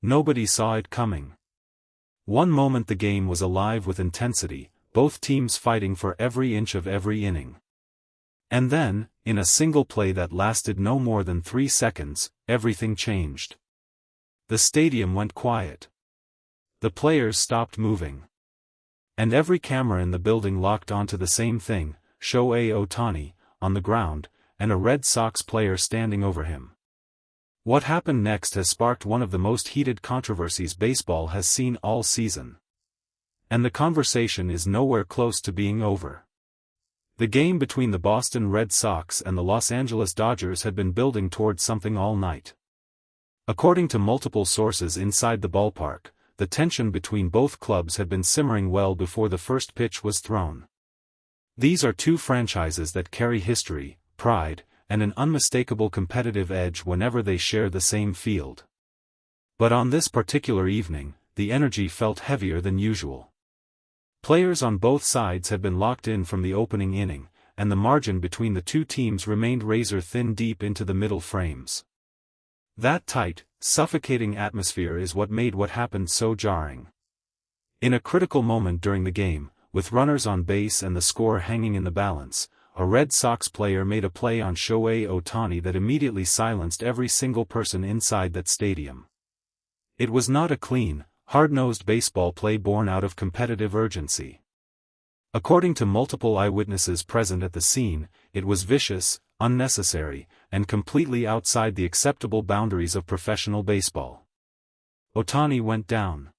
Nobody saw it coming. One moment the game was alive with intensity, both teams fighting for every inch of every inning. And then, in a single play that lasted no more than 3 seconds, everything changed. The stadium went quiet. The players stopped moving. And every camera in the building locked onto the same thing, Shohei Ohtani, on the ground, and a Red Sox player standing over him. What happened next has sparked one of the most heated controversies baseball has seen all season. And the conversation is nowhere close to being over. The game between the Boston Red Sox and the Los Angeles Dodgers had been building towards something all night. According to multiple sources inside the ballpark, the tension between both clubs had been simmering well before the first pitch was thrown. These are two franchises that carry history, pride, and an unmistakable competitive edge whenever they share the same field. But on this particular evening, the energy felt heavier than usual. Players on both sides had been locked in from the opening inning, and the margin between the two teams remained razor-thin deep into the middle frames. That tight, suffocating atmosphere is what made what happened so jarring. In a critical moment during the game, with runners on base and the score hanging in the balance, a Red Sox player made a play on Shohei Ohtani that immediately silenced every single person inside that stadium. It was not a clean, hard-nosed baseball play born out of competitive urgency. According to multiple eyewitnesses present at the scene, it was vicious, unnecessary, and completely outside the acceptable boundaries of professional baseball. Ohtani went down.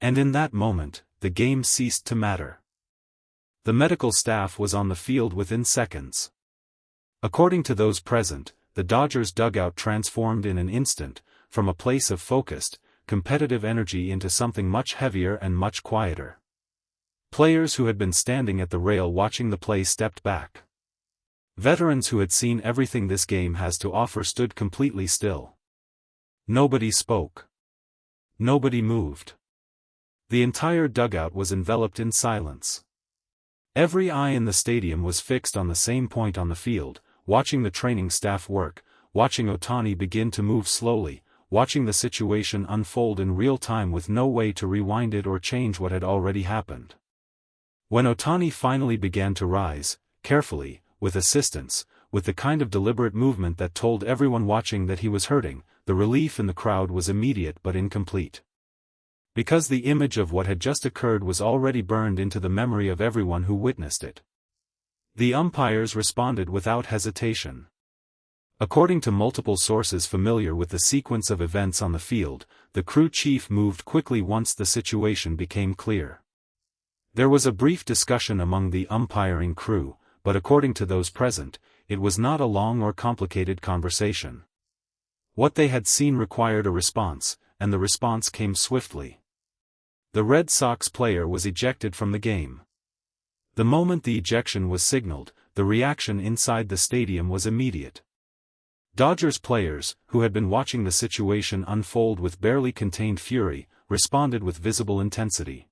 And in that moment, the game ceased to matter. The medical staff was on the field within seconds. According to those present, the Dodgers dugout transformed in an instant, from a place of focused, competitive energy into something much heavier and much quieter. Players who had been standing at the rail watching the play stepped back. Veterans who had seen everything this game has to offer stood completely still. Nobody spoke. Nobody moved. The entire dugout was enveloped in silence. Every eye in the stadium was fixed on the same point on the field, watching the training staff work, watching Ohtani begin to move slowly, watching the situation unfold in real time with no way to rewind it or change what had already happened. When Ohtani finally began to rise, carefully, with assistance, with the kind of deliberate movement that told everyone watching that he was hurting, the relief in the crowd was immediate but incomplete. Because the image of what had just occurred was already burned into the memory of everyone who witnessed it. The umpires responded without hesitation. According to multiple sources familiar with the sequence of events on the field, the crew chief moved quickly once the situation became clear. There was a brief discussion among the umpiring crew, but according to those present, it was not a long or complicated conversation. What they had seen required a response, and the response came swiftly. The Red Sox player was ejected from the game. The moment the ejection was signaled, the reaction inside the stadium was immediate. Dodgers players, who had been watching the situation unfold with barely contained fury, responded with visible intensity.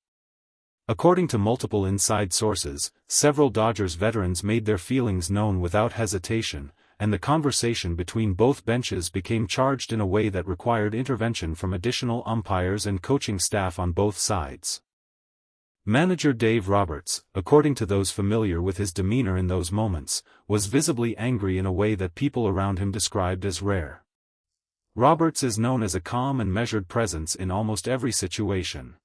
According to multiple inside sources, several Dodgers veterans made their feelings known without hesitation, and the conversation between both benches became charged in a way that required intervention from additional umpires and coaching staff on both sides. Manager Dave Roberts, according to those familiar with his demeanor in those moments, was visibly angry in a way that people around him described as rare. Roberts is known as a calm and measured presence in almost every situation.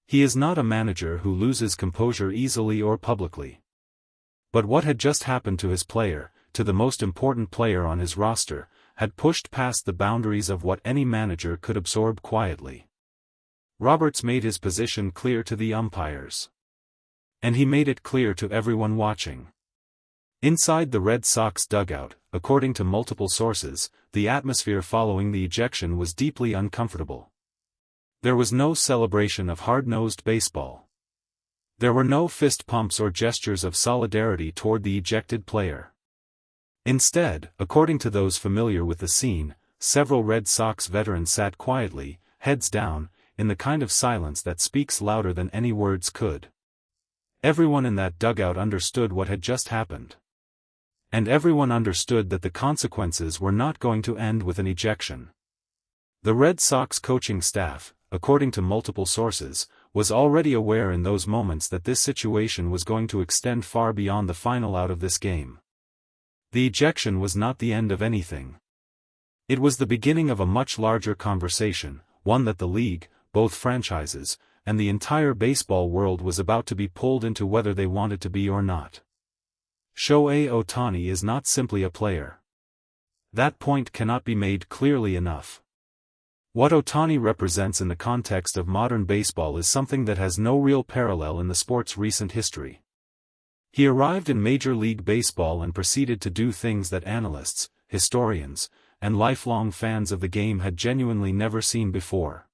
He is not a manager who loses composure easily or publicly. But what had just happened to his player, to the most important player on his roster, had pushed past the boundaries of what any manager could absorb quietly. Roberts made his position clear to the umpires. And he made it clear to everyone watching. Inside the Red Sox dugout, according to multiple sources, the atmosphere following the ejection was deeply uncomfortable. There was no celebration of hard-nosed baseball. There were no fist pumps or gestures of solidarity toward the ejected player. Instead, according to those familiar with the scene, several Red Sox veterans sat quietly, heads down, in the kind of silence that speaks louder than any words could. Everyone in that dugout understood what had just happened. And everyone understood that the consequences were not going to end with an ejection. The Red Sox coaching staff, according to multiple sources, was already aware in those moments that this situation was going to extend far beyond the final out of this game. The ejection was not the end of anything. It was the beginning of a much larger conversation, one that the league, both franchises, and the entire baseball world was about to be pulled into whether they wanted to be or not. Shohei Ohtani is not simply a player. That point cannot be made clearly enough. What Ohtani represents in the context of modern baseball is something that has no real parallel in the sport's recent history. He arrived in Major League Baseball and proceeded to do things that analysts, historians, and lifelong fans of the game had genuinely never seen before.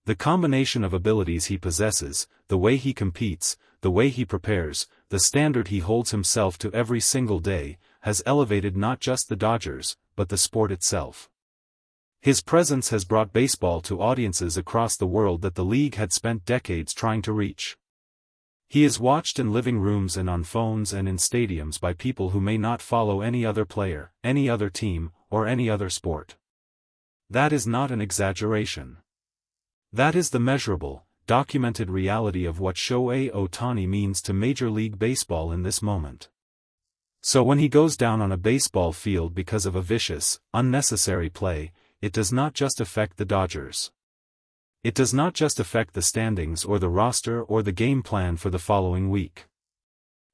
The combination of abilities he possesses, the way he competes, the way he prepares, the standard he holds himself to every single day, has elevated not just the Dodgers, but the sport itself. His presence has brought baseball to audiences across the world that the league had spent decades trying to reach. He is watched in living rooms and on phones and in stadiums by people who may not follow any other player, any other team, or any other sport. That is not an exaggeration. That is the measurable, documented reality of what Shohei Ohtani means to Major League Baseball in this moment. So when he goes down on a baseball field because of a vicious, unnecessary play, it does not just affect the Dodgers. It does not just affect the standings or the roster or the game plan for the following week.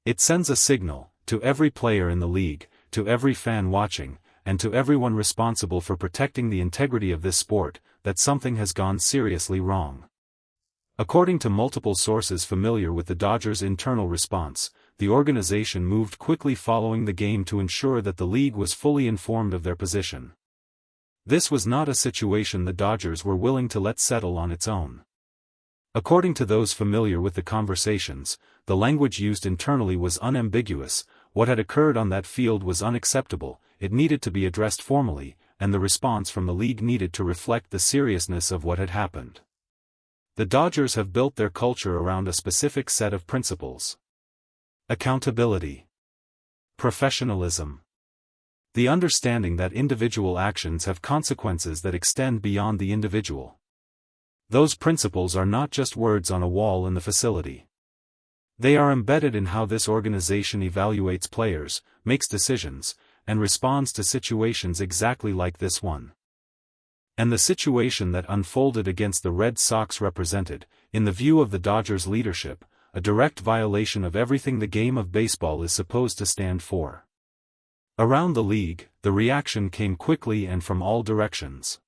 It sends a signal, to every player in the league, to every fan watching, and to everyone responsible for protecting the integrity of this sport, that something has gone seriously wrong. According to multiple sources familiar with the Dodgers' internal response, the organization moved quickly following the game to ensure that the league was fully informed of their position. This was not a situation the Dodgers were willing to let settle on its own. According to those familiar with the conversations, the language used internally was unambiguous. What had occurred on that field was unacceptable, it needed to be addressed formally, and the response from the league needed to reflect the seriousness of what had happened. The Dodgers have built their culture around a specific set of principles. Accountability. Professionalism. The understanding that individual actions have consequences that extend beyond the individual. Those principles are not just words on a wall in the facility. They are embedded in how this organization evaluates players, makes decisions, and responds to situations exactly like this one. And the situation that unfolded against the Red Sox represented, in the view of the Dodgers' leadership, a direct violation of everything the game of baseball is supposed to stand for. Around the league, the reaction came quickly and from all directions.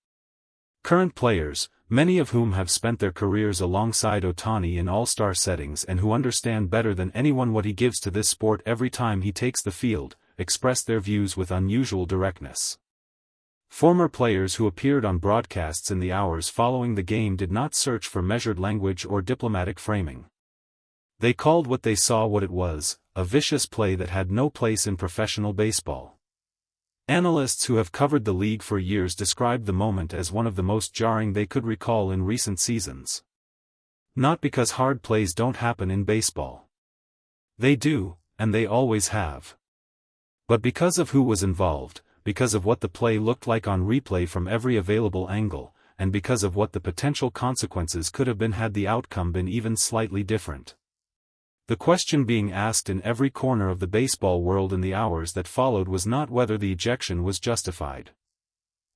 Current players, many of whom have spent their careers alongside Ohtani in all-star settings and who understand better than anyone what he gives to this sport every time he takes the field, expressed their views with unusual directness. Former players who appeared on broadcasts in the hours following the game did not search for measured language or diplomatic framing. They called what they saw what it was, a vicious play that had no place in professional baseball. Analysts who have covered the league for years described the moment as one of the most jarring they could recall in recent seasons. Not because hard plays don't happen in baseball. They do, and they always have. But because of who was involved, because of what the play looked like on replay from every available angle, and because of what the potential consequences could have been had the outcome been even slightly different. The question being asked in every corner of the baseball world in the hours that followed was not whether the ejection was justified.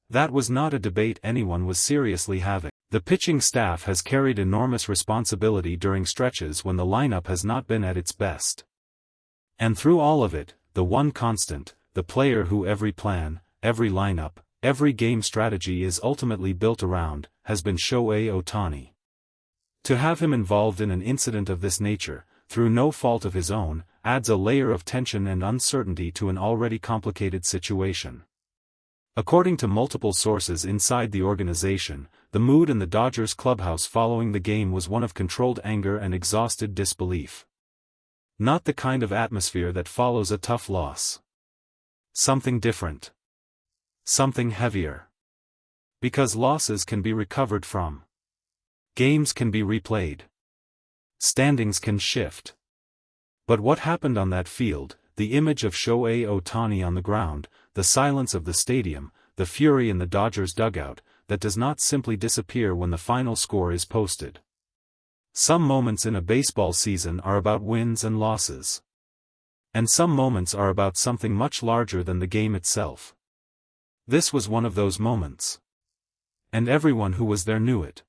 That was not a debate anyone was seriously having. The pitching staff has carried enormous responsibility during stretches when the lineup has not been at its best. And through all of it, the one constant, the player who every plan, every lineup, every game strategy is ultimately built around, has been Shohei Ohtani. To have him involved in an incident of this nature, through no fault of his own, adds a layer of tension and uncertainty to an already complicated situation. According to multiple sources inside the organization, the mood in the Dodgers clubhouse following the game was one of controlled anger and exhausted disbelief. Not the kind of atmosphere that follows a tough loss. Something different. Something heavier. Because losses can be recovered from. Games can be replayed. Standings can shift. But what happened on that field, the image of Shohei Ohtani on the ground, the silence of the stadium, the fury in the Dodgers dugout, that does not simply disappear when the final score is posted. Some moments in a baseball season are about wins and losses. And some moments are about something much larger than the game itself. This was one of those moments. And everyone who was there knew it.